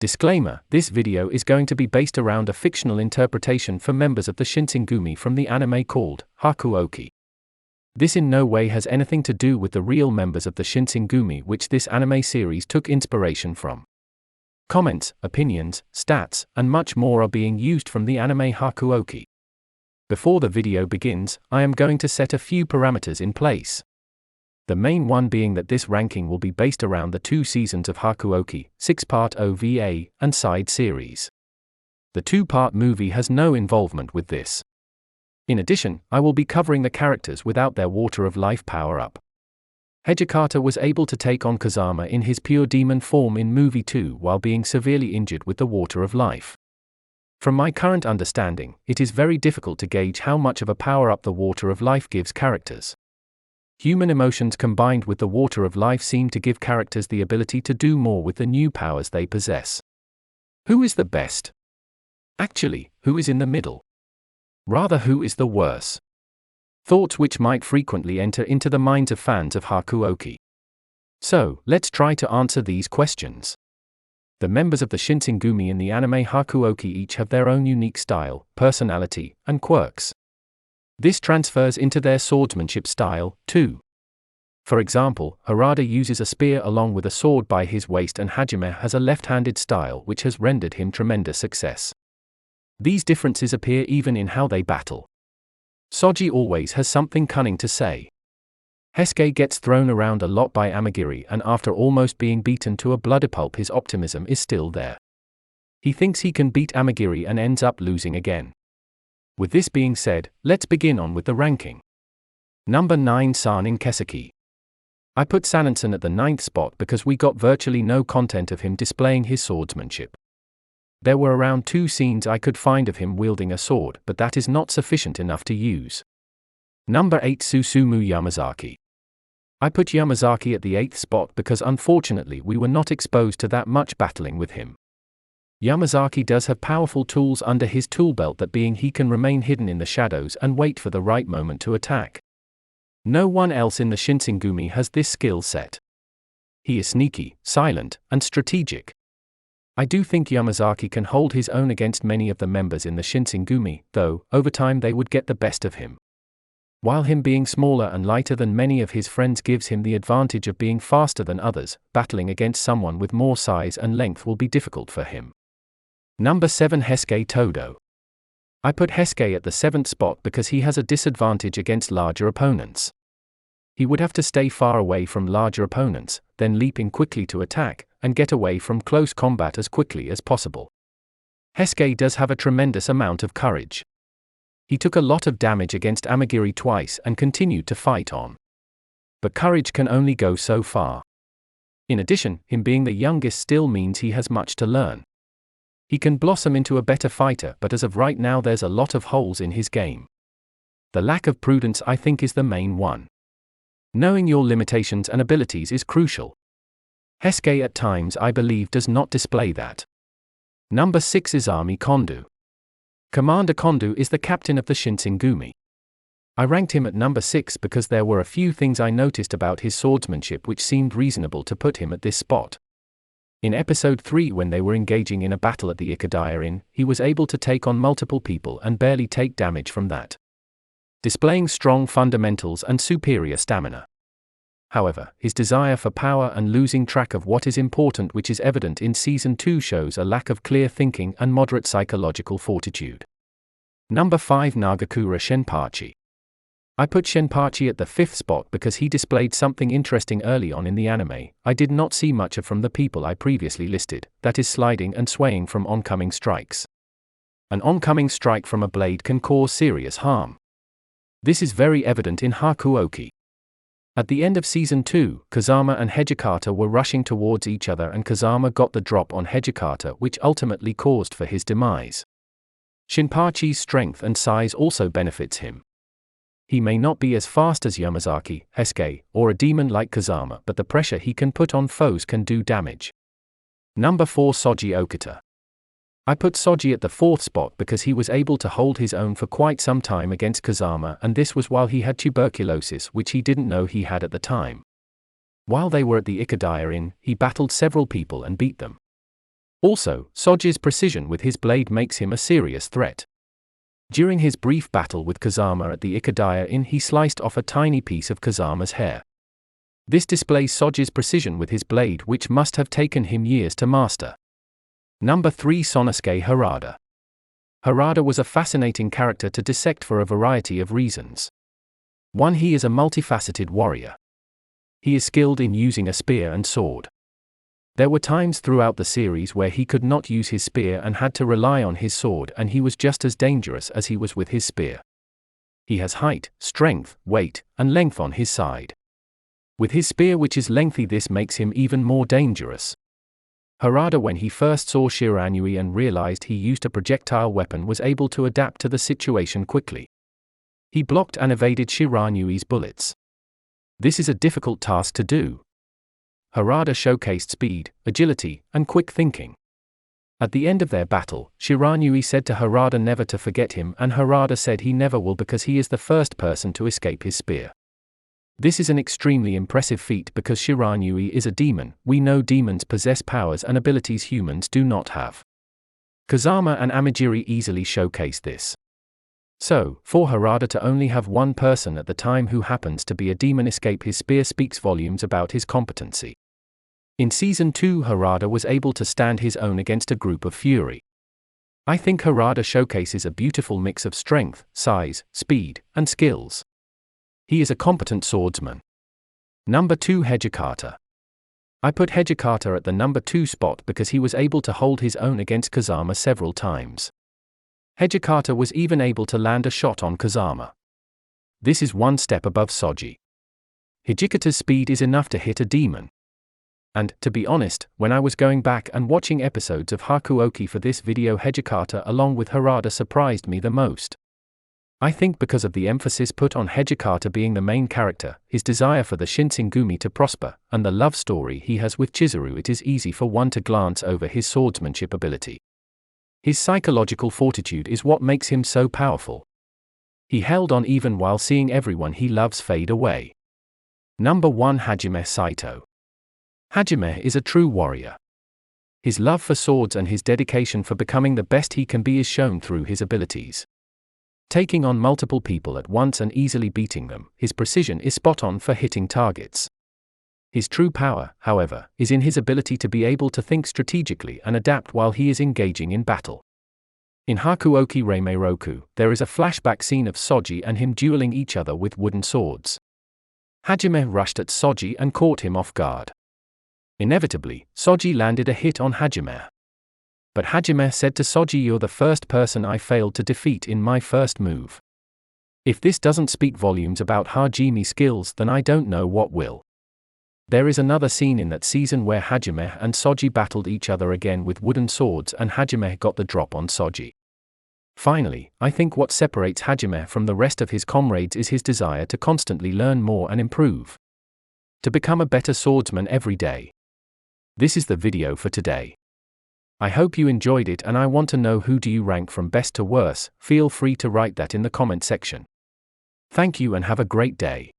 Disclaimer: this video is going to be based around a fictional interpretation for members of the Shinsengumi from the anime called Hakuouki. This in no way has anything to do with the real members of the Shinsengumi which this anime series took inspiration from. Comments, opinions, stats, and much more are being used from the anime Hakuouki. Before the video begins, I am going to set a few parameters in place. The main one being that this ranking will be based around the 2 seasons of Hakuouki, 6-part OVA, and side series. The 2-part movie has no involvement with this. In addition, I will be covering the characters without their Water of Life power-up. Hejikata was able to take on Kazama in his pure demon form in Movie 2 while being severely injured with the Water of Life. From my current understanding, it is very difficult to gauge how much of a power-up the Water of Life gives characters. Human emotions combined with the Water of Life seem to give characters the ability to do more with the new powers they possess. Who is the best? Actually, who is in the middle? Rather, who is the worse? Thoughts which might frequently enter into the minds of fans of Hakuouki. So, let's try to answer these questions. The members of the Shinsengumi in the anime Hakuouki each have their own unique style, personality, and quirks. This transfers into their swordsmanship style, too. For example, Harada uses a spear along with a sword by his waist and Hajime has a left-handed style which has rendered him tremendous success. These differences appear even in how they battle. Soji always has something cunning to say. Hesuke gets thrown around a lot by Amagiri and after almost being beaten to a bloodpulp his optimism is still there. He thinks he can beat Amagiri and ends up losing again. With this being said, let's begin on with the ranking. Number 9, Sanin Keseki. I put Sanansen at the 9th spot because we got virtually no content of him displaying his swordsmanship. There were around 2 scenes I could find of him wielding a sword, but that is not sufficient enough to use. Number 8, Susumu Yamazaki. I put Yamazaki at the 8th spot because unfortunately we were not exposed to that much battling with him. Yamazaki does have powerful tools under his tool belt, that being he can remain hidden in the shadows and wait for the right moment to attack. No one else in the Shinsengumi has this skill set. He is sneaky, silent, and strategic. I do think Yamazaki can hold his own against many of the members in the Shinsengumi, though, over time they would get the best of him. While him being smaller and lighter than many of his friends gives him the advantage of being faster than others, battling against someone with more size and length will be difficult for him. Number 7, Hesuke Todo. I put Hesuke at the 7th spot because he has a disadvantage against larger opponents. He would have to stay far away from larger opponents, then leap in quickly to attack, and get away from close combat as quickly as possible. Hesuke does have a tremendous amount of courage. He took a lot of damage against Amagiri twice and continued to fight on. But courage can only go so far. In addition, him being the youngest still means he has much to learn. He can blossom into a better fighter, but as of right now there's a lot of holes in his game. The lack of prudence I think is the main one. Knowing your limitations and abilities is crucial. Hesuke at times I believe does not display that. Number 6, Izami Kondu. Commander Kondu is the captain of the Shinsengumi. I ranked him at number 6 because there were a few things I noticed about his swordsmanship which seemed reasonable to put him at this spot. In episode 3 when they were engaging in a battle at the Ikadaya Inn, he was able to take on multiple people and barely take damage from that, displaying strong fundamentals and superior stamina. However, his desire for power and losing track of what is important, which is evident in Season 2, shows a lack of clear thinking and moderate psychological fortitude. Number 5, Nagakura Shenpachi. I put Shenpachi at the 5th spot because he displayed something interesting early on in the anime. I did not see much of from the people I previously listed, that is sliding and swaying from oncoming strikes. An oncoming strike from a blade can cause serious harm. This is very evident in Hakuoki. At the end of Season 2, Kazama and Hejikata were rushing towards each other and Kazama got the drop on Hejikata which ultimately caused for his demise. Shinpachi's strength and size also benefits him. He may not be as fast as Yamazaki, Hesuke, or a demon like Kazama, but the pressure he can put on foes can do damage. Number 4, Soji Okita. I put Soji at the 4th spot because he was able to hold his own for quite some time against Kazama, and this was while he had tuberculosis which he didn't know he had at the time. While they were at the Ikadaya Inn, he battled several people and beat them. Also, Soji's precision with his blade makes him a serious threat. During his brief battle with Kazama at the Ikadaya Inn, he sliced off a tiny piece of Kazama's hair. This displays Soji's precision with his blade, which must have taken him years to master. Number 3. Sonosuke Harada. Harada was a fascinating character to dissect for a variety of reasons. 1. He is a multifaceted warrior. He is skilled in using a spear and sword. There were times throughout the series where he could not use his spear and had to rely on his sword, and he was just as dangerous as he was with his spear. He has height, strength, weight, and length on his side. With his spear, which is lengthy, this makes him even more dangerous. Harada, when he first saw Shiranui and realized he used a projectile weapon, was able to adapt to the situation quickly. He blocked and evaded Shiranui's bullets. This is a difficult task to do. Harada showcased speed, agility, and quick thinking. At the end of their battle, Shiranui said to Harada never to forget him, and Harada said he never will because he is the first person to escape his spear. This is an extremely impressive feat because Shiranui is a demon. We know demons possess powers and abilities humans do not have. Kazama and Amajiri easily showcase this. So, for Harada to only have one person at the time who happens to be a demon escape his spear speaks volumes about his competency. In Season 2, Harada was able to stand his own against a group of Fury. I think Harada showcases a beautiful mix of strength, size, speed, and skills. He is a competent swordsman. Number 2. Hijikata. I put Hijikata at the number 2 spot because he was able to hold his own against Kazama several times. Hijikata was even able to land a shot on Kazama. This is one step above Soji. Hijikata's speed is enough to hit a demon. And, to be honest, when I was going back and watching episodes of Hakuoki for this video, Hijikata along with Harada surprised me the most. I think because of the emphasis put on Hijikata being the main character, his desire for the Shinsengumi to prosper, and the love story he has with Chizuru, it is easy for one to glance over his swordsmanship ability. His psychological fortitude is what makes him so powerful. He held on even while seeing everyone he loves fade away. Number 1. Hajime Saito. Hajime is a true warrior. His love for swords and his dedication for becoming the best he can be is shown through his abilities. Taking on multiple people at once and easily beating them, his precision is spot on for hitting targets. His true power, however, is in his ability to be able to think strategically and adapt while he is engaging in battle. In Hakuoki Reimeroku, there is a flashback scene of Soji and him dueling each other with wooden swords. Hajime rushed at Soji and caught him off guard. Inevitably, Soji landed a hit on Hajime. But Hajime said to Soji, "You're the first person I failed to defeat in my first move." If this doesn't speak volumes about Hajime's skills, then I don't know what will. There is another scene in that season where Hajime and Soji battled each other again with wooden swords and Hajime got the drop on Soji. Finally, I think what separates Hajime from the rest of his comrades is his desire to constantly learn more and improve. To become a better swordsman every day. This is the video for today. I hope you enjoyed it, and I want to know, who do you rank from best to worst? Feel free to write that in the comment section. Thank you and have a great day.